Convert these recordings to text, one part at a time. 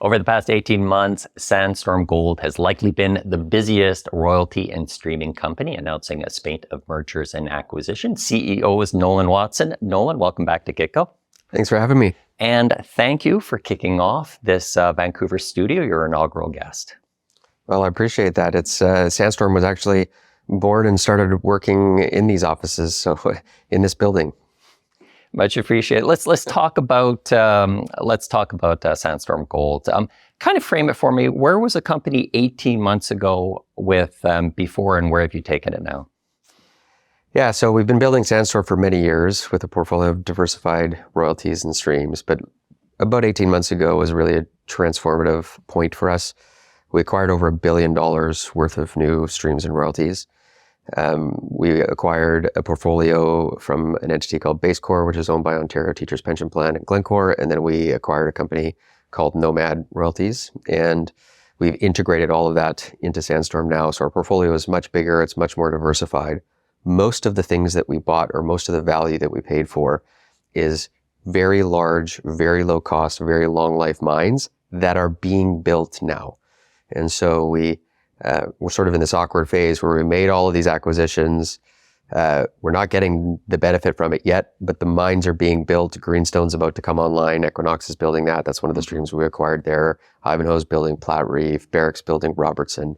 Over the past 18 months, Sandstorm Gold has likely been the busiest royalty and streaming company, announcing a spate of mergers and acquisitions. CEO is Nolan Watson. Nolan, welcome back to Kitco. Thanks for having me. And thank you for kicking off this Vancouver studio, your inaugural guest. Well, I appreciate that. It's Sandstorm was actually born and started working in these offices, so in this building. Much appreciated. Let's talk about Sandstorm Gold. Kind of frame it for me. Where was the company 18 months ago with before, and where have you taken it now? Yeah, so we've been building Sandstorm for many years with a portfolio of diversified royalties and streams, but about 18 months ago was really a transformative point for us. We acquired over $1 billion worth of new streams and royalties. We acquired a portfolio from an entity called BaseCore, which is owned by Ontario Teachers Pension Plan and Glencore, and then we acquired a company called Nomad Royalties, and we've integrated all of that into Sandstorm now. So our portfolio is much bigger, it's much more diversified. Most of the things that we bought, or most of the value that we paid for, is very large, very low cost, very long life mines that are being built now. And so we're sort of in this awkward phase where we made all of these acquisitions. We're not getting the benefit from it yet, but the mines are being built. Greenstone's about to come online. Equinox is building that. That's one of the streams we acquired there. Ivanhoe's building Platte Reef. Barrick's building Robertson,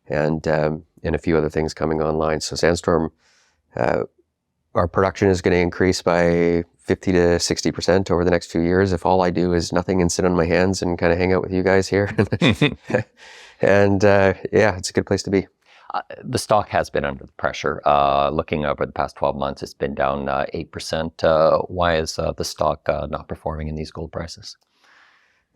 and a few other things coming online. So Sandstorm, our production is going to increase by 50 to 60% over the next few years if all I do is nothing and sit on my hands and kind of hang out with you guys here. And yeah, it's a good place to be. The stock has been under pressure. Looking over the past 12 months, it's been down 8%. Why is the stock not performing in these gold prices?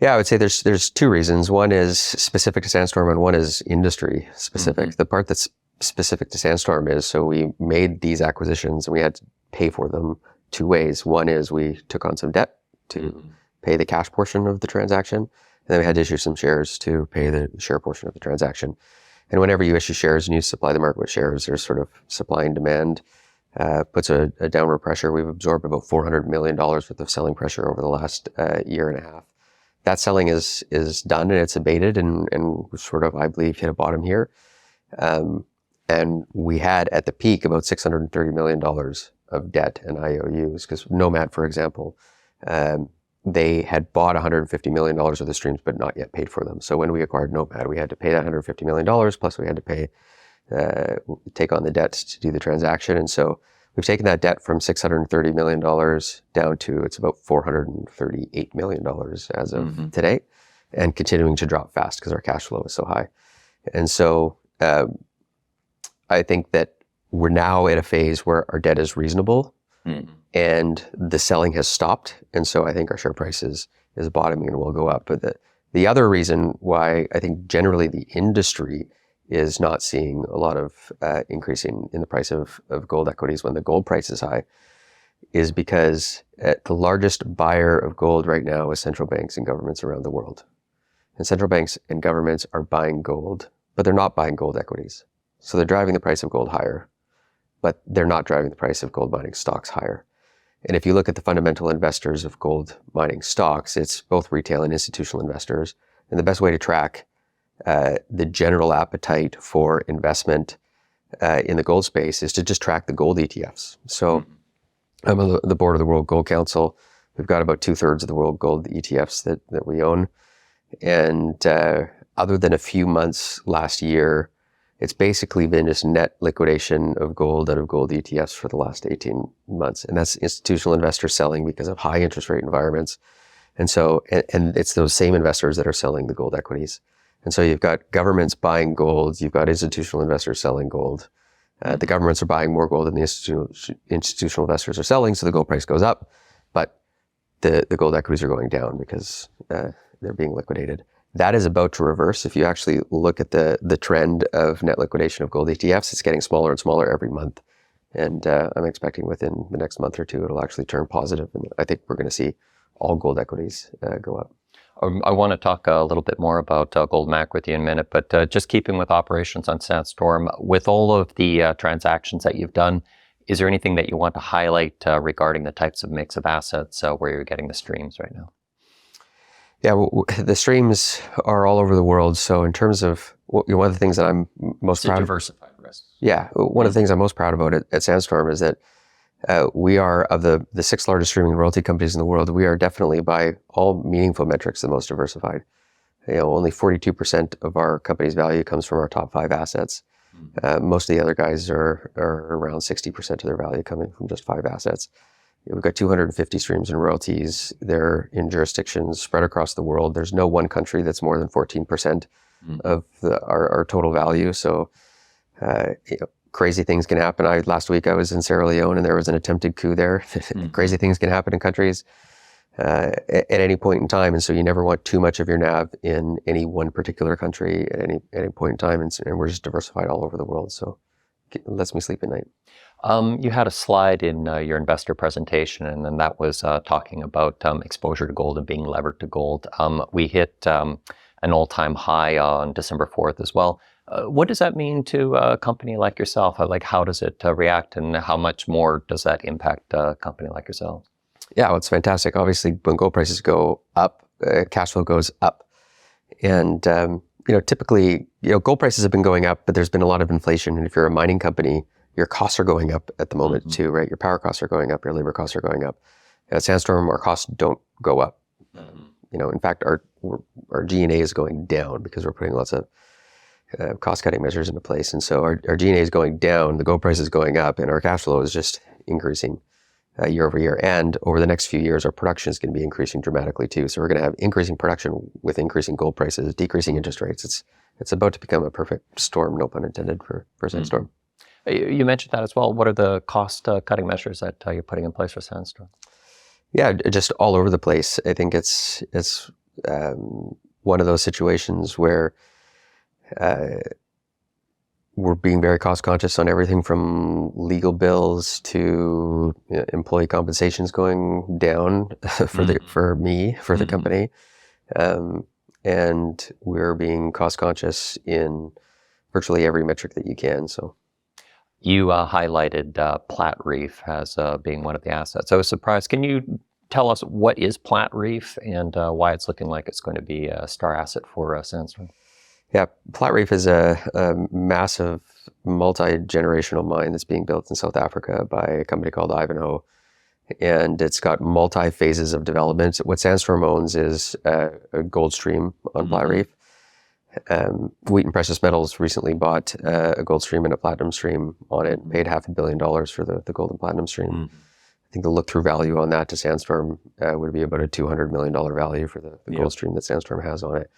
Yeah, I would say there's two reasons. One is specific to Sandstorm and one is industry specific. Mm-hmm. The part that's specific to Sandstorm is, so we made these acquisitions and we had to pay for them two ways. One is we took on some debt to pay the cash portion of the transaction, and then we had to issue some shares to pay the share portion of the transaction. And whenever you issue shares and you supply the market with shares, there's sort of supply and demand, puts a downward pressure. We've absorbed about $400 million worth of selling pressure over the last year and a half. That selling is done and it's abated and sort of, I believe, hit a bottom here. And we had at the peak about $630 million of debt and IOUs, because Nomad, for example, they had bought $150 million of the streams, but not yet paid for them. So when we acquired Nomad, we had to pay that $150 million, plus we had to take on the debt to do the transaction. And so we've taken that debt from $630 million down to, it's about $438 million as of today, and continuing to drop fast because our cash flow is so high. And so I think that we're now at a phase where our debt is reasonable and the selling has stopped. And so I think our share price is bottoming and will go up. But the other reason why I think generally the industry is not seeing a lot of increasing in the price of gold equities when the gold price is high is because the largest buyer of gold right now is central banks and governments around the world. And central banks and governments are buying gold, but they're not buying gold equities. So they're driving the price of gold higher, but they're not driving the price of gold mining stocks higher. And if you look at the fundamental investors of gold mining stocks, it's both retail and institutional investors. And the best way to track the general appetite for investment in the gold space is to just track the gold ETFs. So I'm on the board of the World Gold Council. We've got about 2/3 of the world gold ETFs that we own. And other than a few months last year, it's basically been just net liquidation of gold out of gold ETFs for the last 18 months. And that's institutional investors selling because of high interest rate environments. And so, and it's those same investors that are selling the gold equities. And so you've got governments buying gold, you've got institutional investors selling gold. The governments are buying more gold than the institutional investors are selling, so the gold price goes up. But the gold equities are going down because they're being liquidated. That is about to reverse. If you actually look at the trend of net liquidation of gold ETFs, it's getting smaller and smaller every month. And I'm expecting within the next month or two, it'll actually turn positive. And I think we're going to see all gold equities go up. I want to talk a little bit more about Goldmac with you in a minute, but just keeping with operations on Sandstorm, with all of the transactions that you've done, is there anything that you want to highlight regarding the types of mix of assets where you're getting the streams right now? Yeah, the streams are all over the world. So in terms of one of the things that I'm most It's a proud of, diversified risk. yeah, one of the things I'm most proud about at Sandstorm is that we are, of the six largest streaming royalty companies in the world, we are definitely by all meaningful metrics the most diversified. Only 42% of our company's value comes from our top 5 assets. Most of the other guys are around 60% of their value coming from just 5 assets. We've got 250 streams and royalties. They're in jurisdictions spread across the world. There's no one country that's more than 14% of our total value. So, crazy things can happen. Last week I was in Sierra Leone and there was an attempted coup there. Crazy things can happen in countries at any point in time. And so you never want too much of your NAV in any one particular country at any point in time. And we're just diversified all over the world. So it lets me sleep at night. You had a slide in your investor presentation, and then that was talking about exposure to gold and being levered to gold. We hit an all-time high on December 4th as well. What does that mean to a company like yourself? Like, how does it react, and how much more does that impact a company like yourself? Yeah, well, it's fantastic. Obviously, when gold prices go up, cash flow goes up. And, typically, gold prices have been going up, but there's been a lot of inflation. And if you're a mining company, your costs are going up at the moment too, right? Your power costs are going up, your labor costs are going up. At Sandstorm, our costs don't go up. In fact, our G&A is going down because we're putting lots of cost-cutting measures into place. And so our G&A is going down, the gold price is going up, and our cash flow is just increasing year over year. And over the next few years, our production is going to be increasing dramatically too. So we're going to have increasing production with increasing gold prices, decreasing interest rates. It's about to become a perfect storm, no pun intended, for Sandstorm. You mentioned that as well. What are the cost-cutting measures that you're putting in place for Sandstorm? Yeah, just all over the place. I think it's one of those situations where we're being very cost conscious on everything from legal bills to employee compensations going down for the company, and we're being cost conscious in virtually every metric that you can. So. You highlighted Platreef as being one of the assets. I was surprised. Can you tell us what is Platreef and why it's looking like it's going to be a star asset for Sandstorm? Yeah, Platreef is a massive multi-generational mine that's being built in South Africa by a company called Ivanhoe. And it's got multi-phases of development. What Sandstorm owns is a gold stream on Platreef. Wheaton Precious Metals recently bought a gold stream and a platinum stream on it, paid $500 million for the gold and platinum stream. I think the look-through value on that to Sandstorm would be about a $200 million value for the gold stream that Sandstorm has on it.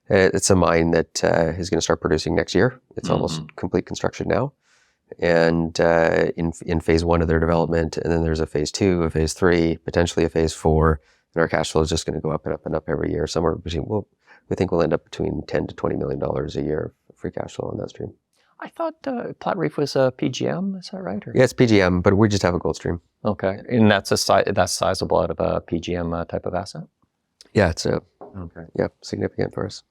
It's a mine that is going to start producing next year. It's almost complete construction now. And in phase 1 of their development, and then there's a phase 2, a phase 3, potentially a phase 4, and our cash flow is just going to go up and up and up every year, somewhere between, we think we'll end up between $10 to $20 million a year of free cash flow on that stream. I thought Platreef was a PGM, is that right? Or? Yeah, it's PGM, but we just have a gold stream. Okay, and that's sizable out of a PGM type of asset? Yeah, it's significant for us.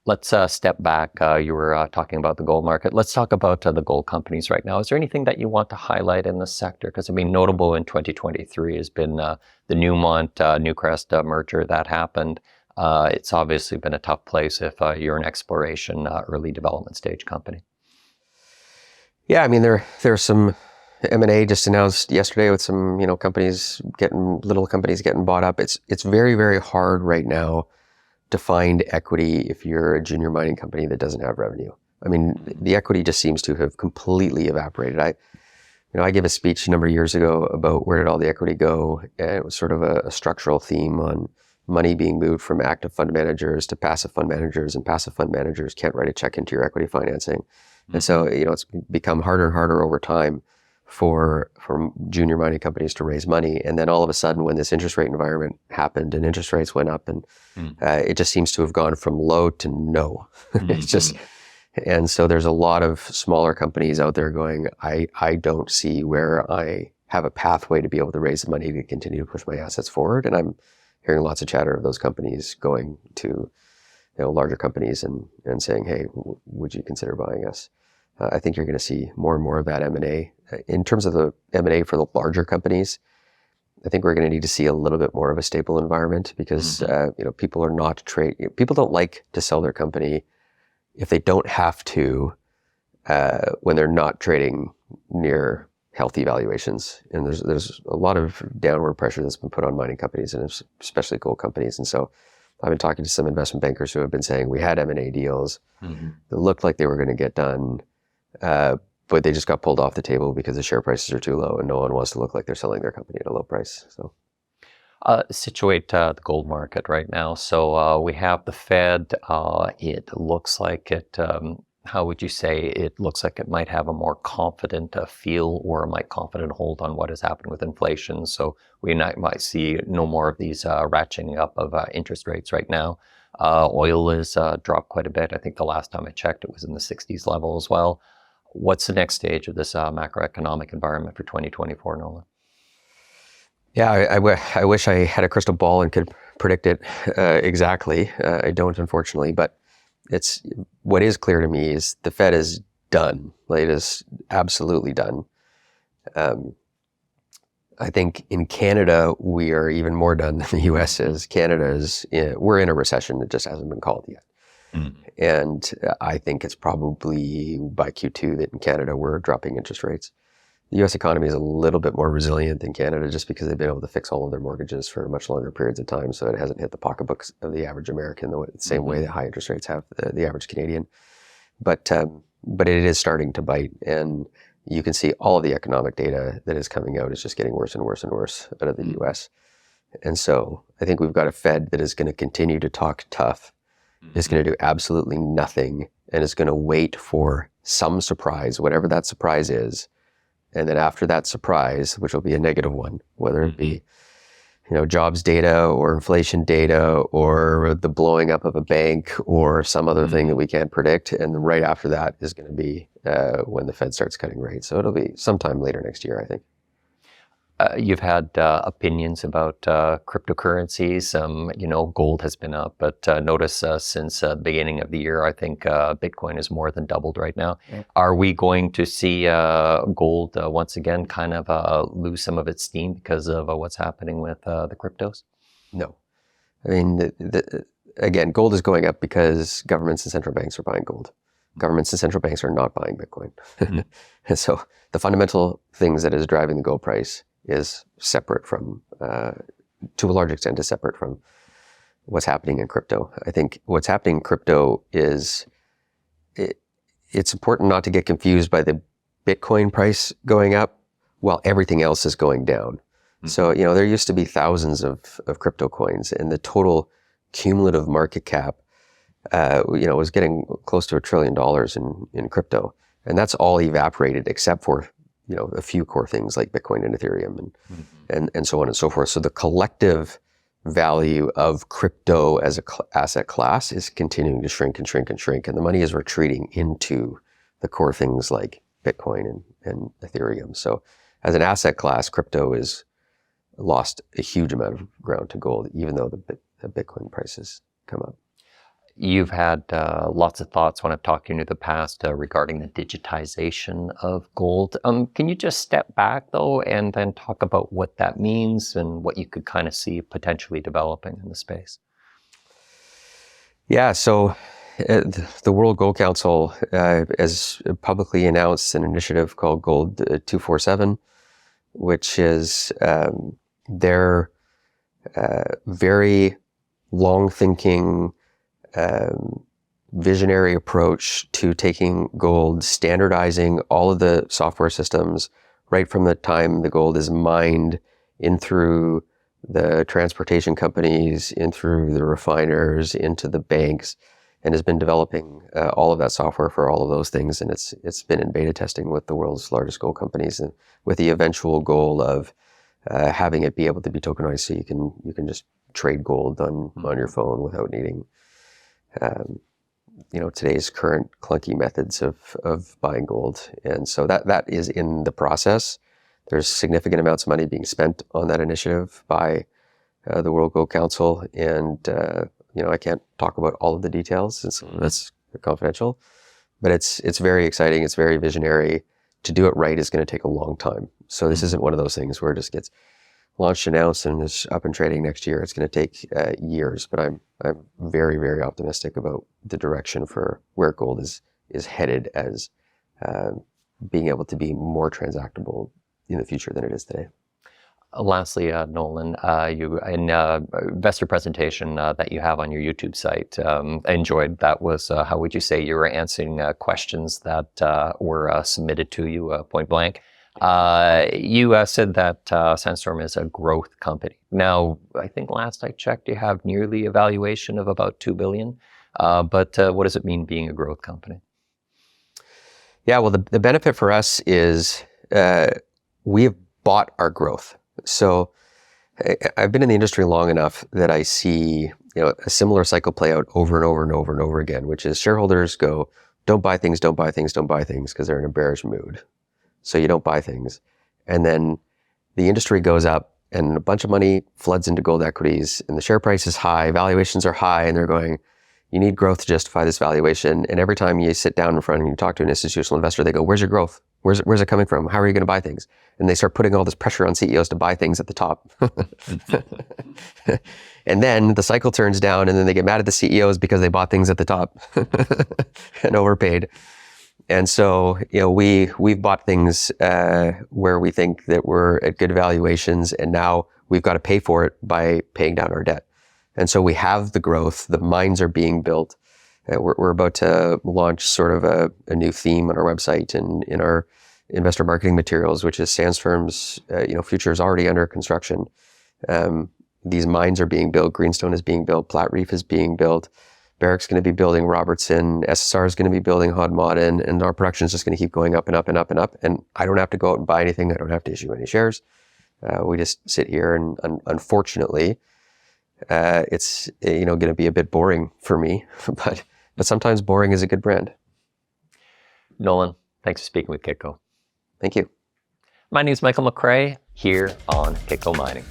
Let's step back. You were talking about the gold market. Let's talk about the gold companies right now. Is there anything that you want to highlight in the sector? Because notable in 2023 has been the Newmont Newcrest merger that happened. It's obviously been a tough place if you're an exploration early development stage company. Yeah, there's some M&A just announced yesterday with some little companies getting bought up. It's very, very hard right now to find equity if you're a junior mining company that doesn't have revenue. The equity just seems to have completely evaporated. I gave a speech a number of years ago about where did all the equity go, and it was sort of a structural theme on money being moved from active fund managers to passive fund managers, and passive fund managers can't write a check into your equity financing. And so, it's become harder and harder over time for junior mining companies to raise money. And then all of a sudden, when this interest rate environment happened and interest rates went up, and it just seems to have gone from low to no. And so there's a lot of smaller companies out there going, I don't see where I have a pathway to be able to raise the money to continue to push my assets forward. And I'm hearing lots of chatter of those companies going to larger companies and saying, hey, would you consider buying us? I think you're going to see more and more of that M&A. In terms of the M&A for the larger companies, I think we're going to need to see a little bit more of a stable environment because people are not people don't like to sell their company if they don't have to when they're not trading near healthy valuations. And there's a lot of downward pressure that's been put on mining companies and especially gold companies. And so I've been talking to some investment bankers who have been saying we had M&A deals that looked like they were going to get done, but they just got pulled off the table because the share prices are too low and no one wants to look like they're selling their company at a low price. So situate the gold market right now. So we have the Fed. It looks like it, how would you say, it looks like it might have a more confident feel or a confident hold on what has happened with inflation. So we might see no more of these ratcheting up of interest rates right now. Oil is dropped quite a bit. I think the last time I checked, it was in the 60s level as well. What's the next stage of this macroeconomic environment for 2024, Nolan? Yeah, I wish I had a crystal ball and could predict it exactly. I don't, unfortunately, but what is clear to me is the Fed is done. Like, it is absolutely done. I think in Canada, we are even more done than the US is. We're in a recession that just hasn't been called yet. And I think it's probably by Q2 that in Canada, we're dropping interest rates. The US economy is a little bit more resilient than Canada just because they've been able to fix all of their mortgages for much longer periods of time. So it hasn't hit the pocketbooks of the average American the same way that high interest rates have the average Canadian. But it is starting to bite. And you can see all of the economic data that is coming out is just getting worse and worse and worse out of the US. And so I think we've got a Fed that is going to continue to talk tough, is going to do absolutely nothing, and is going to wait for some surprise, whatever that surprise is. And then after that surprise, which will be a negative one, whether it be, jobs data or inflation data or the blowing up of a bank or some other thing that we can't predict. And right after that is going to be when the Fed starts cutting rates. So it'll be sometime later next year, I think. You've had opinions about cryptocurrencies. Gold has been up, but notice since the beginning of the year, I think Bitcoin has more than doubled right now. Yeah. Are we going to see gold once again kind of lose some of its steam because of what's happening with the cryptos? No. I mean, again, gold is going up because governments and central banks are buying gold. Governments and central banks are not buying Bitcoin. And so the fundamental things that is driving the gold price is separate from, to a large extent, is separate from what's happening in crypto. I think what's happening in crypto is it's important not to get confused by the Bitcoin price going up while everything else is going down. So, there used to be thousands of crypto coins, and the total cumulative market cap, was getting close to $1 trillion in crypto. And that's all evaporated except for a few core things like Bitcoin and Ethereum and so on and so forth. So the collective value of crypto as a asset class is continuing to shrink and shrink and shrink. And the money is retreating into the core things like Bitcoin and Ethereum. So as an asset class, crypto has lost a huge amount of ground to gold, even though the Bitcoin prices come up. You've had lots of thoughts when I've talked to you in the past regarding the digitization of gold. Can you just step back, though, and then talk about what that means and what you could kind of see potentially developing in the space? Yeah, so the World Gold Council has publicly announced an initiative called Gold 247, which is their very long-thinking, visionary approach to taking gold, standardizing all of the software systems right from the time the gold is mined in through the transportation companies, in through the refiners, into the banks, and has been developing all of that software for all of those things. And it's been in beta testing with the world's largest gold companies, and with the eventual goal of having it be able to be tokenized, so you can just trade gold on your phone without needing today's current clunky methods of buying gold. And so that is in the process. There's significant amounts of money being spent on that initiative by the World Gold Council. And, I can't talk about all of the details since that's confidential, but it's very exciting. It's very visionary. To do it right is going to take a long time. So this isn't one of those things where it just gets launched, announced, and is up and trading next year. It's going to take years, but I'm very, very optimistic about the direction for where gold is headed as being able to be more transactable in the future than it is today. Lastly, Nolan, you in investor presentation that you have on your YouTube site, I enjoyed. That was, how would you say, you were answering questions that were submitted to you point blank. You said that Sandstorm is a growth company. Now, I think last I checked, you have nearly a valuation of about $2 billion. But what does it mean being a growth company? Yeah, well, the benefit for us is we have bought our growth. So I've been in the industry long enough that I see, a similar cycle play out over and over and over and over again, which is shareholders go, don't buy things, don't buy things, don't buy things, because they're in a bearish mood. So you don't buy things. And then the industry goes up and a bunch of money floods into gold equities and the share price is high, valuations are high, and they're going, you need growth to justify this valuation. And every time you sit down in front and you talk to an institutional investor, they go, where's your growth? Where's it coming from? How are you going to buy things? And they start putting all this pressure on CEOs to buy things at the top. And then the cycle turns down and then they get mad at the CEOs because they bought things at the top and overpaid. And so, we've bought things where we think that we're at good valuations, and now we've got to pay for it by paying down our debt. And so we have the growth, the mines are being built. We're about to launch sort of a new theme on our website and in our investor marketing materials, which is Sandstorm's future is already under construction. These mines are being built. Greenstone is being built. Platreef is being built. Barrick's going to be building Robertson. SSR is going to be building Hod Maden, and our production is just going to keep going up and up and up and up. And I don't have to go out and buy anything. I don't have to issue any shares. We just sit here, and unfortunately, it's going to be a bit boring for me, but sometimes boring is a good brand. Nolan, thanks for speaking with Kitco. Thank you. My name is Michael McRae here on Kitco Mining.